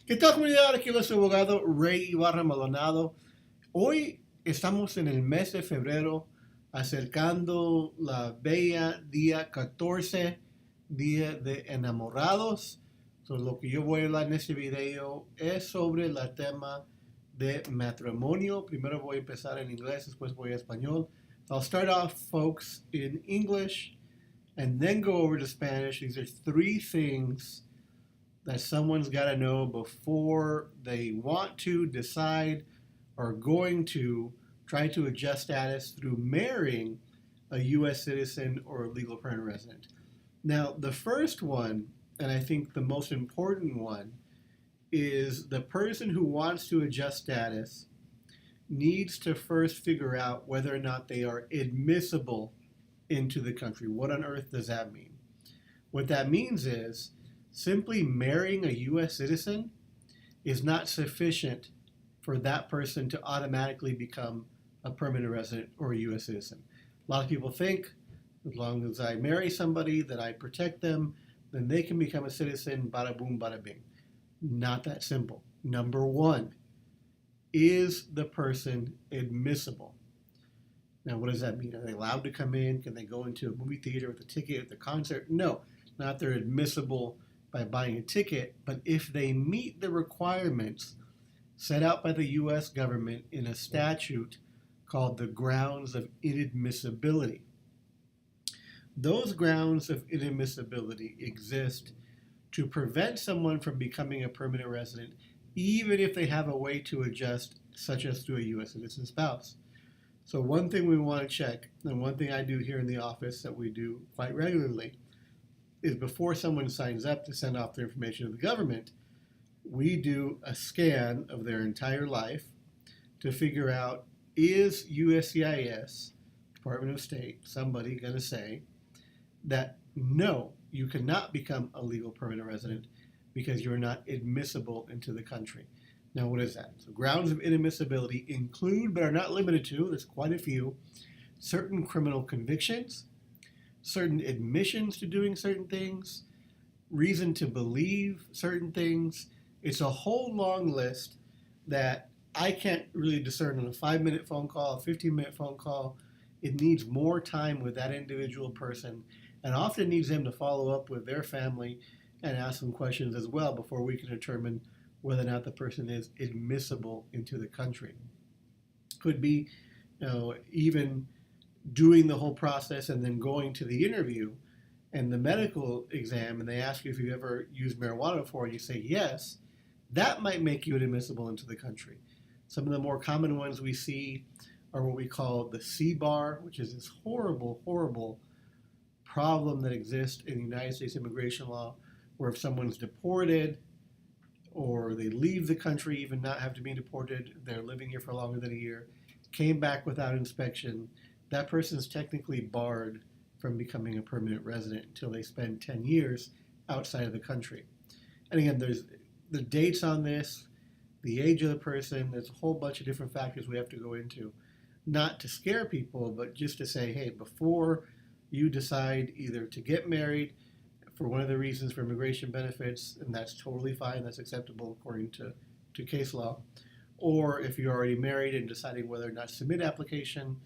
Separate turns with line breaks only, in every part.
¿Qué tal, comunidad? Aquí es su abogado Rey Ibarra Maldonado. Hoy estamos en el mes de febrero, acercando la bella día 14, día de enamorados. Lo que yo voy a hablar en este video es sobre el tema de matrimonio. Primero voy a empezar en inglés, después voy a español. I'll start off, folks, in English and then go over to Spanish. These are three things that someone's got to know before they want to decide or going to try to adjust status through marrying a U.S. citizen or a legal permanent resident. Now, the first one, and I think the most important one, is the person who wants to adjust status needs to first figure out whether or not they are admissible into the country. What on earth does that mean? What that means is simply marrying a U.S. citizen is not sufficient for that person to automatically become a permanent resident or a U.S. citizen. A lot of people think as long as I marry somebody, that I protect them, then they can become a citizen, bada boom, bada bing. Not that simple. Number one, is the person admissible? Now, what does that mean? Are they allowed to come in? Can they go into a movie theater with a ticket at the concert? No, not they're admissible by buying a ticket, but if they meet the requirements set out by the U.S. government in a statute called the grounds of inadmissibility. Those grounds of inadmissibility exist to prevent someone from becoming a permanent resident, even if they have a way to adjust, such as through a U.S. citizen spouse. So one thing we want to check, and one thing I do here in the office that we do quite regularly, is before someone signs up to send off their information to the government, we do a scan of their entire life to figure out, is USCIS, Department of State, somebody going to say that no, you cannot become a legal permanent resident because you're not admissible into the country. Now, what is that? So grounds of inadmissibility include, but are not limited to, there's quite a few, certain criminal convictions, certain admissions to doing certain things, reason to believe certain things. It's a whole long list that I can't really discern on a 5-minute phone call, a 15-minute phone call. It needs more time with that individual person and often needs them to follow up with their family and ask them questions as well before we can determine whether or not the person is admissible into the country. Could be, even doing the whole process and then going to the interview and the medical exam, and they ask you if you've ever used marijuana before, and you say yes, that might make you inadmissible into the country. Some of the more common ones we see are what we call the C-bar, which is this horrible, horrible problem that exists in the United States immigration law, where if someone's deported or they leave the country, even not have to be deported, they're living here for longer than a year, came back without inspection, that person is technically barred from becoming a permanent resident until they spend 10 years outside of the country. And again, there's the dates on this, the age of the person, there's a whole bunch of different factors we have to go into. Not to scare people, but just to say, hey, before you decide either to get married for one of the reasons for immigration benefits, and that's totally fine, that's acceptable according to case law, or if you're already married and deciding whether or not to submit application,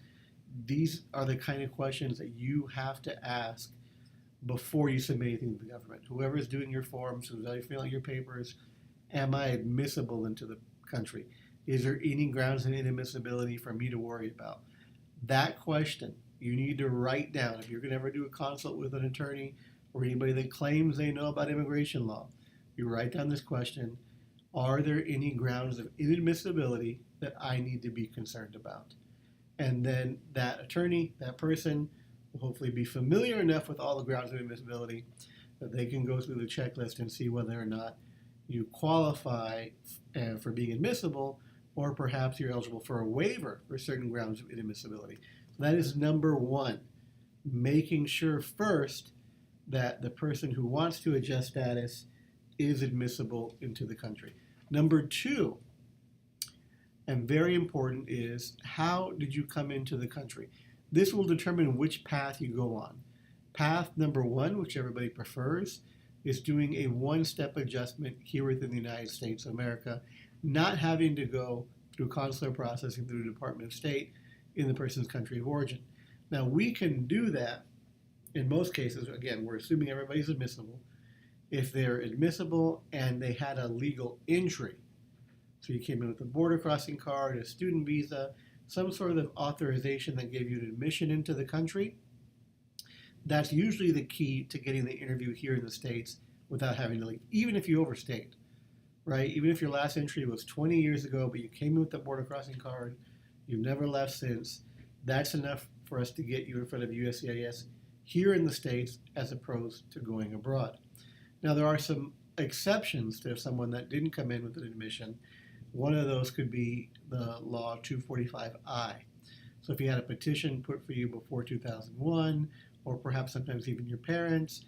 these are the kind of questions that you have to ask before you submit anything to the government. Whoever is doing your forms, who's filling out your papers, am I admissible into the country? Is there any grounds of inadmissibility for me to worry about? That question you need to write down. If you're going to ever do a consult with an attorney or anybody that claims they know about immigration law, you write down this question: are there any grounds of inadmissibility that I need to be concerned about? And then that attorney, that person, will hopefully be familiar enough with all the grounds of inadmissibility that they can go through the checklist and see whether or not you qualify for being admissible, or perhaps you're eligible for a waiver for certain grounds of inadmissibility. So that is number one, making sure first that the person who wants to adjust status is admissible into the country. Number two, and very important, is how did you come into the country? This will determine which path you go on. Path number one, which everybody prefers, is doing a one-step adjustment here within the United States of America, not having to go through consular processing through the Department of State in the person's country of origin. Now, we can do that in most cases. Again, we're assuming everybody's admissible. If they're admissible and they had a legal entry, so you came in with a border crossing card, a student visa, some sort of authorization that gave you an admission into the country, that's usually the key to getting the interview here in the States without having to leave, even if you overstayed, right? Even if your last entry was 20 years ago, but you came in with the border crossing card, you've never left since, that's enough for us to get you in front of USCIS here in the States as opposed to going abroad. Now, there are some exceptions to someone that didn't come in with an admission. One of those could be the Law 245I. So if you had a petition put for you before 2001, or perhaps sometimes even your parents,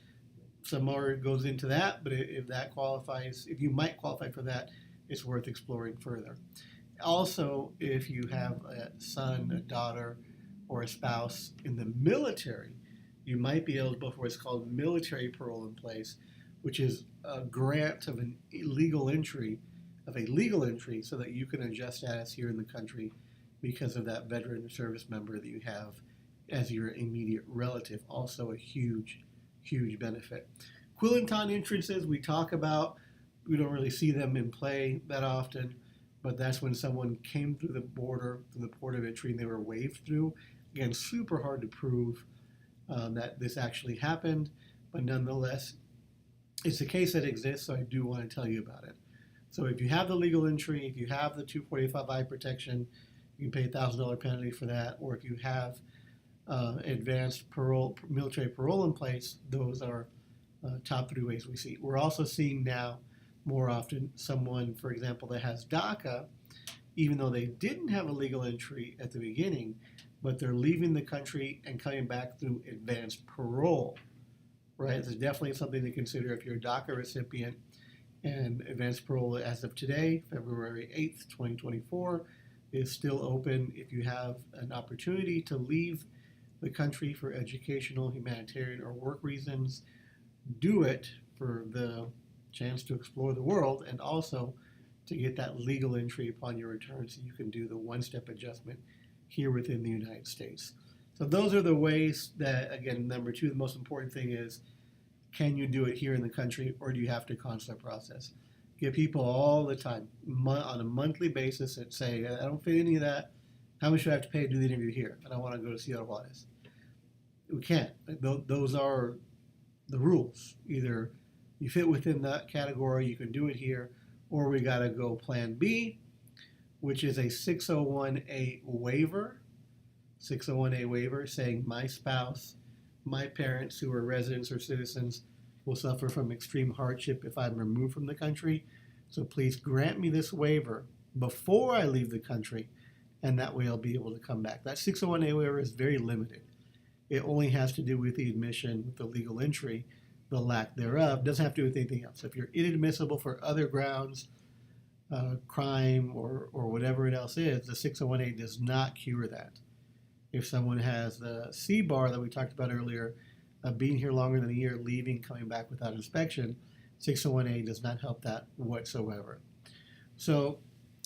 some more goes into that, but if that qualifies, if you might qualify for that, it's worth exploring further. Also, if you have a son, a daughter, or a spouse in the military, you might be eligible for what's called military parole in place, which is a grant of an illegal entry, so that you can adjust status here in the country because of that veteran or service member that you have as your immediate relative. Also a huge, huge benefit. Quilinton entrances we talk about, we don't really see them in play that often, but that's when someone came through the border, through the port of entry, and they were waved through. Again, super hard to prove that this actually happened, but nonetheless, it's a case that exists, so I do want to tell you about it. So if you have the legal entry, if you have the 245I protection, you can pay a $1,000 penalty for that, or if you have advanced parole, military parole in place, those are top three ways we see. We're also seeing now more often someone, for example, that has DACA, even though they didn't have a legal entry at the beginning, but they're leaving the country and coming back through advanced parole, right? It's definitely something to consider if you're a DACA recipient. And advanced parole, as of today, February 8th, 2024, is still open if you have an opportunity to leave the country for educational, humanitarian, or work reasons. Do it for the chance to explore the world and also to get that legal entry upon your return so you can do the one-step adjustment here within the United States. So those are the ways that, again, number two, the most important thing is, can you do it here in the country, or do you have to consular process? Get people all the time, on a monthly basis, that say, I don't fit any of that. How much do I have to pay to do the interview here? I don't want to go to Seattle Juarez. We can't. Those are the rules. Either you fit within that category, you can do it here, or we got to go Plan B, which is a 601A waiver. 601A waiver saying my spouse, my parents who are residents or citizens will suffer from extreme hardship if I'm removed from the country. So please grant me this waiver before I leave the country, and that way I'll be able to come back. That 601A waiver is very limited. It only has to do with the admission, with the legal entry, the lack thereof. Doesn't have to do with anything else. If you're inadmissible for other grounds, crime or whatever it else is, the 601A does not cure that. If someone has the C bar that we talked about earlier, being here longer than a year, leaving, coming back without inspection, 601A does not help that whatsoever. So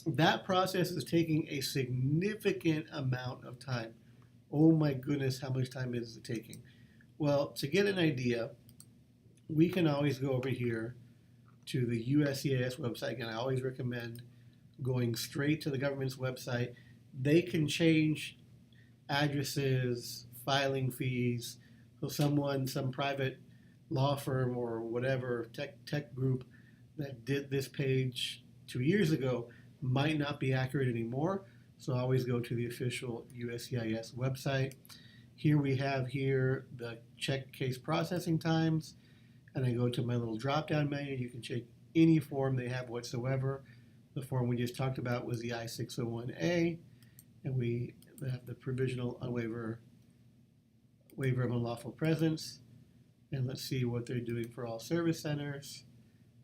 that process is taking a significant amount of time. Oh my goodness, how much time is it taking? Well, to get an idea, we can always go over here to the USCIS website, and I always recommend going straight to the government's website. They can change addresses, filing fees. So some private law firm or whatever tech group that did this page 2 years ago might not be accurate anymore. So always go to the official USCIS website. Here we have the check case processing times, and I go to my little drop-down menu. You can check any form they have whatsoever. The form we just talked about was the I-601A, and we have the provisional waiver of unlawful presence. And let's see what they're doing for all service centers.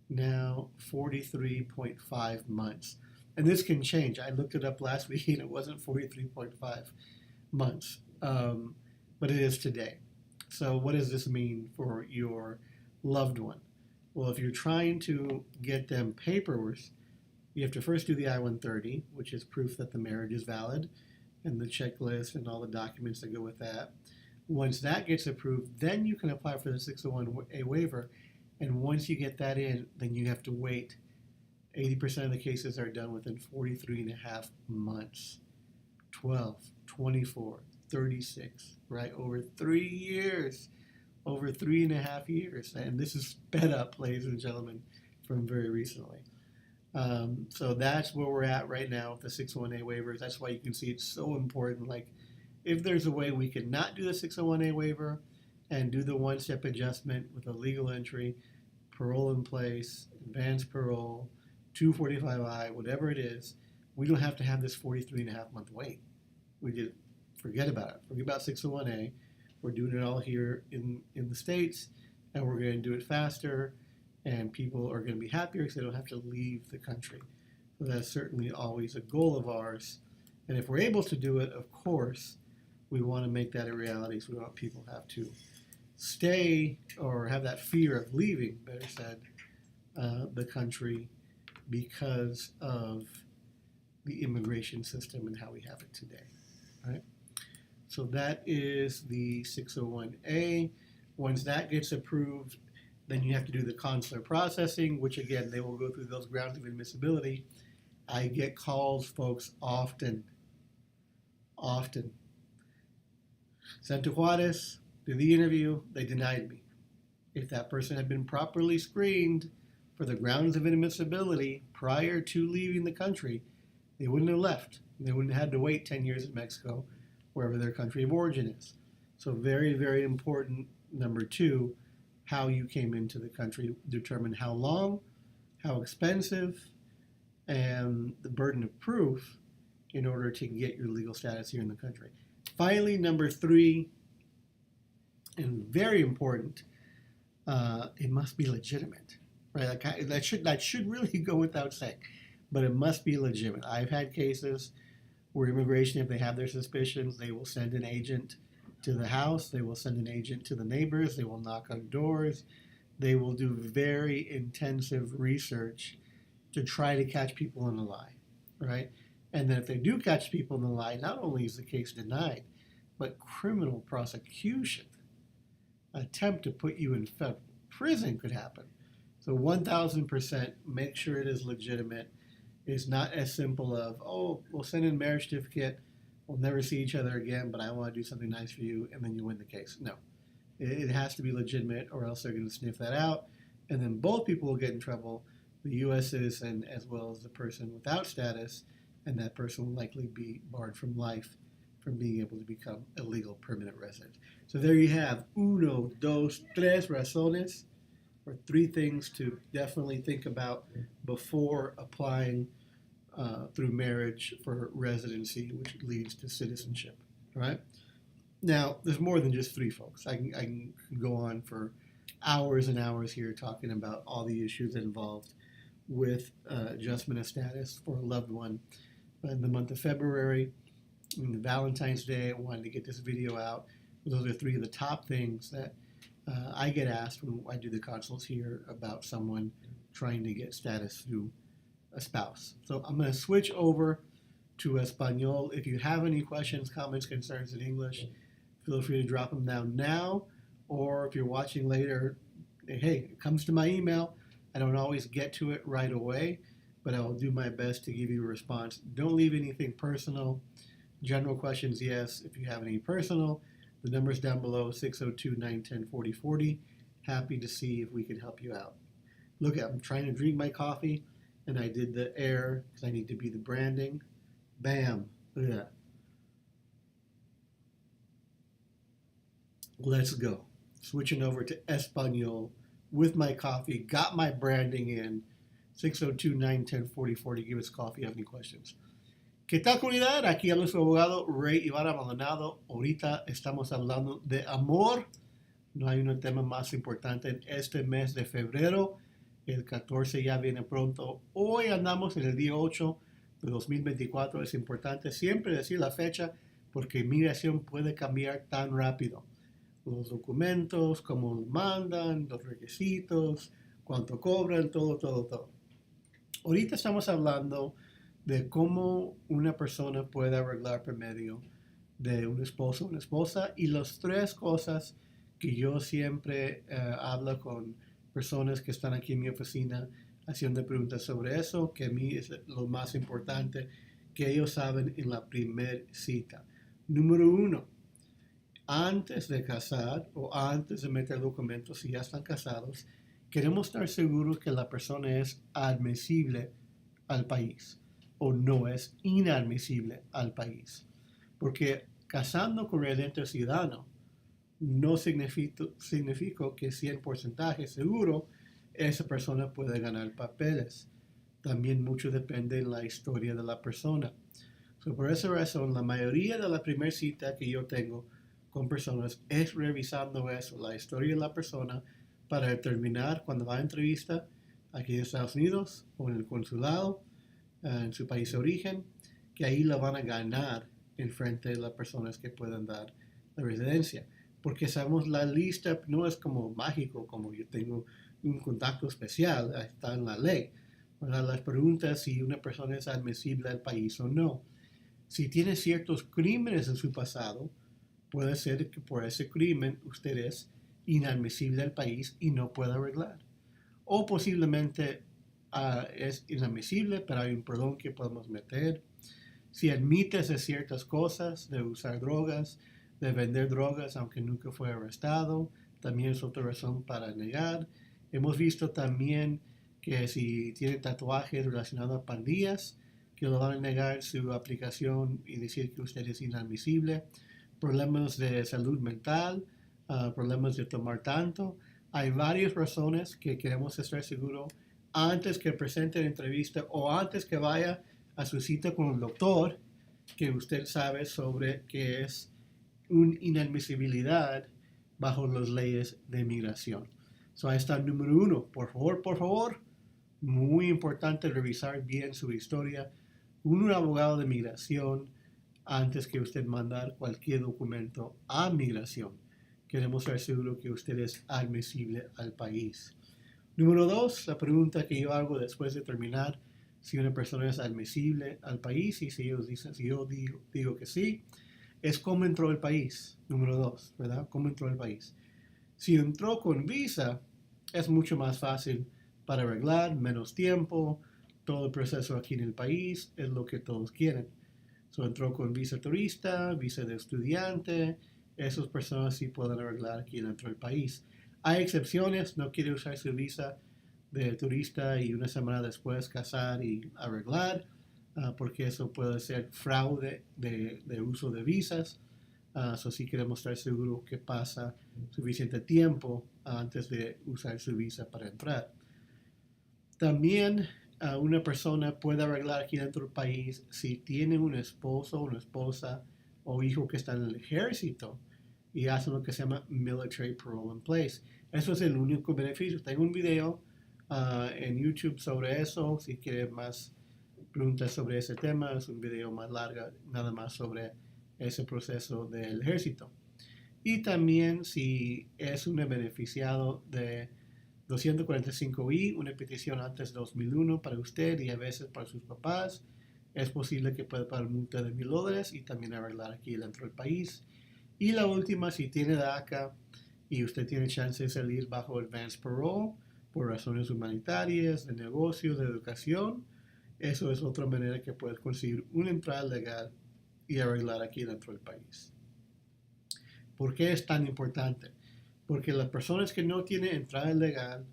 Now 43.5 months. And this can change. I looked it up last week and it wasn't 43.5 months, but it is today. So what does this mean for your loved one? Well, if you're trying to get them paperwork, you have to first do the I-130, which is proof that the marriage is valid, and the checklist and all the documents that go with that. Once that gets approved, then you can apply for the 601A waiver. And once you get that in, then you have to wait. 80% of the cases are done within 43 and a half months. 12, 24, 36, right? Over 3 years. Over 3.5 years. And this is sped up, ladies and gentlemen, from very recently. So that's where we're at right now with the 601A waivers. That's why you can see it's so important. Like, if there's a way we can not do the 601A waiver and do the one-step adjustment with a legal entry, parole in place, advanced parole, 245I, whatever it is, we don't have to have this 43.5 month wait. We just forget about it. Forget about 601A. We're doing it all here in the States, and we're going to do it faster, and people are going to be happier because they don't have to leave the country. So that's certainly always a goal of ours. And if we're able to do it, of course, we want to make that a reality. So we don't want people to have to stay or have that fear of leaving, better said, the country because of the immigration system and how we have it today. Right? So that is the 601A. Once that gets approved, then you have to do the consular processing, which again, they will go through those grounds of admissibility. I get calls, folks, often. Sent to Juarez, did the interview, they denied me. If that person had been properly screened for the grounds of admissibility prior to leaving the country, they wouldn't have left. They wouldn't have had to wait 10 years in Mexico, wherever their country of origin is. So very, very important. Number two, how you came into the country, determine how long, how expensive, and the burden of proof in order to get your legal status here in the country. Finally, number three, and very important, it must be legitimate, right? Like that should really go without saying, but it must be legitimate. I've had cases where immigration, if they have their suspicions, they will send an agent to the house, they will send an agent to the neighbors, they will knock on doors, they will do very intensive research to try to catch people in a lie, right? And then if they do catch people in the lie, not only is the case denied, but criminal prosecution, attempt to put you in federal prison could happen. So 1000% make sure it is legitimate. It's not as simple of, oh, we'll send in a marriage certificate, we'll never see each other again, but I want to do something nice for you, and then you win the case. No, it has to be legitimate, or else they're going to sniff that out, and then both people will get in trouble, the U.S. citizen as well as the person without status, and that person will likely be barred from life from being able to become a legal permanent resident. So there you have uno, dos, tres razones, or three things to definitely think about before applying through marriage for residency, which leads to citizenship. Right? Now, there's more than just three, folks. I can go on for hours and hours here talking about all the issues involved with adjustment of status for a loved one. In the month of February, and Valentine's Day, I wanted to get this video out. Those are three of the top things that I get asked when I do the consults here about someone trying to get status through a spouse. So I'm going to switch over to Espanol. If you have any questions, comments, concerns in English, feel free to drop them down now. Or if you're watching later, hey, it comes to my email. I don't always get to it right away, but I will do my best to give you a response. Don't leave anything personal. General questions, yes. If you have any personal, the number's down below, 602-910-4040. Happy to see if we can help you out. Look, I'm trying to drink my coffee, and I did the air because I need to be the branding. Bam. Look at that. Let's go. Switching over to Espanol with my coffee. Got my branding in. 602-910-4040. Give us a call if you have any questions. ¿Qué tal, comunidad? Aquí habla su abogado Ray Ibarra Maldonado. Ahorita estamos hablando de amor. No hay un tema más importante en este mes de febrero. El 14 ya viene pronto. Hoy andamos en el día 8 de 2024. Es importante siempre decir la fecha porque migración puede cambiar tan rápido. Los documentos, cómo los mandan, los requisitos, cuánto cobran, todo. Ahorita estamos hablando de cómo una persona puede arreglar por medio de un esposo o una esposa y las tres cosas que yo siempre hablo con personas que están aquí en mi oficina haciendo preguntas sobre eso, que a mí es lo más importante que ellos saben en la primera cita. Número uno, antes de casar o antes de meter documentos, si ya están casados, queremos estar seguros que la persona es admisible al país o no es inadmisible al país. Porque casando con residente ciudadano no significa que 100% seguro esa persona puede ganar papeles. También mucho depende de la historia de la persona. Por esa razón, la mayoría de la primera cita que yo tengo con personas es revisando eso, la historia de la persona, para determinar cuando va a entrevista aquí en Estados Unidos o en el consulado, en su país de origen, que ahí la van a ganar en frente de las personas que puedan dar la residencia. Porque sabemos la lista no es como mágico, como yo tengo un contacto especial, está en la ley. Las preguntas si una persona es admisible al país o no. Si tiene ciertos crímenes en su pasado, puede ser que por ese crimen usted es inadmisible al país y no puede arreglar. O posiblemente es inadmisible, pero hay un perdón que podemos meter. Si admites de ciertas cosas, de usar drogas, de vender drogas aunque nunca fue arrestado, también es otra razón para negar. Hemos visto también que si tiene tatuajes relacionados a pandillas, que lo van a negar su aplicación y decir que usted es inadmisible. Problemas de salud mental, problemas de tomar tanto. Hay varias razones que queremos estar seguros antes que presente la entrevista o antes que vaya a su cita con el doctor, que usted sabe sobre qué es una inadmisibilidad bajo las leyes de migración. Ahí está el número uno. Por favor, muy importante revisar bien su historia con un abogado de migración antes que usted mandar cualquier documento a migración. Queremos estar seguros que usted es admisible al país. Número dos, la pregunta que yo hago después de terminar si una persona es admisible al país y si ellos dicen, si yo digo que sí, es cómo entró al país. Número dos, ¿verdad? ¿Cómo entró al país? Si entró con visa, es mucho más fácil para arreglar, menos tiempo, todo el proceso aquí en el país es lo que todos quieren. Entró con visa turista, visa de estudiante, esas personas sí pueden arreglar aquí dentro del país. Hay excepciones, no quiere usar su visa de turista y una semana después casar y arreglar, porque eso puede ser fraude de uso de visas. Sí queremos estar seguros que pasa suficiente tiempo antes de usar su visa para entrar. También una persona puede arreglar aquí dentro del país si tiene un esposo, una esposa o hijo que está en el ejército y hace lo que se llama military parole in place. Eso es el único beneficio. Tengo un video en YouTube sobre eso. Si quiere más preguntas sobre ese tema, es un video más largo, nada más sobre ese proceso del ejército. Y también si es un beneficiado de 245I, una petición antes de 2001 para usted y a veces para sus papás, es posible que pueda pagar multa de $1,000 y también arreglar aquí dentro del país. Y la última, si tiene DACA y usted tiene chance de salir bajo advance parole por razones humanitarias, de negocios, de educación, eso es otra manera que puedes conseguir una entrada legal y arreglar aquí dentro del país. ¿Por qué es tan importante? Porque las personas que no tienen entrada legal,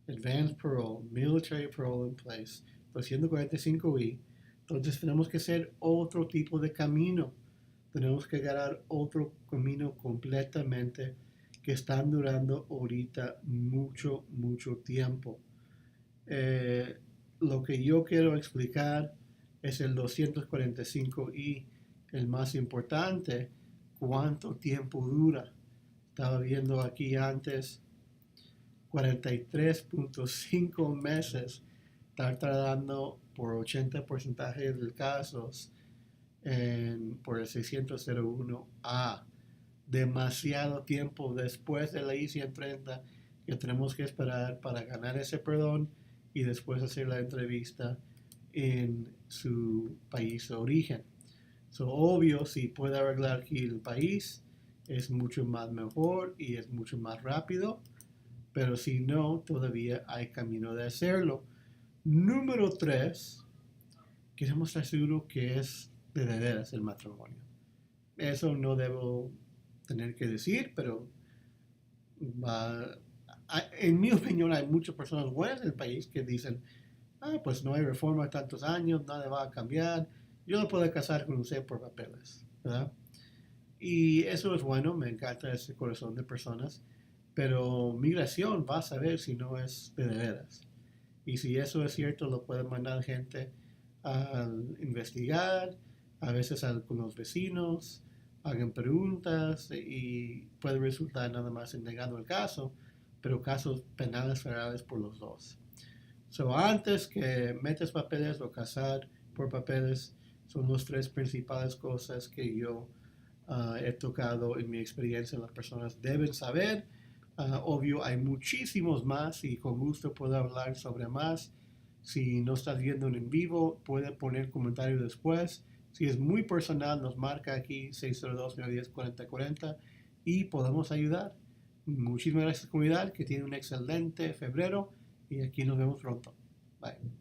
advanced parole, military parole in place, 245I, entonces tenemos que hacer otro tipo de camino. Tenemos que agarrar otro camino completamente que están durando ahorita mucho tiempo. Lo que yo quiero explicar es el 245I, el más importante, cuánto tiempo dura. Estaba viendo aquí antes 43.5 meses estar tardando por 80% de los casos por el 601A. Demasiado tiempo después de la I-130 que tenemos que esperar para ganar ese perdón y después hacer la entrevista en su país de origen. Obvio, si puede arreglar aquí el país, es mucho más mejor y es mucho más rápido, pero si no, todavía hay camino de hacerlo. Número 3, queremos estar seguros que es de veras el matrimonio. Eso no debo tener que decir, pero en mi opinión hay muchas personas buenas en el país que dicen, pues no hay reforma tantos años, nada va a cambiar, yo no puedo casar con usted por papeles, ¿verdad? Y eso es bueno, me encanta ese corazón de personas, pero migración va a saber si no es de veras. Y si eso es cierto, lo pueden mandar gente a investigar, a veces con los vecinos, hagan preguntas y puede resultar nada más en negando el caso, pero casos penales federales por los dos. Antes que metes papeles o casar por papeles, son las tres principales cosas que yo he tocado en mi experiencia. Las personas deben saber. Obvio, hay muchísimos más y con gusto puedo hablar sobre más. Si no estás viendo en vivo, puede poner comentario después. Si es muy personal, nos marca aquí 602-910-4040 y podemos ayudar. Muchísimas gracias, comunidad, que tiene un excelente febrero y aquí nos vemos pronto. Bye.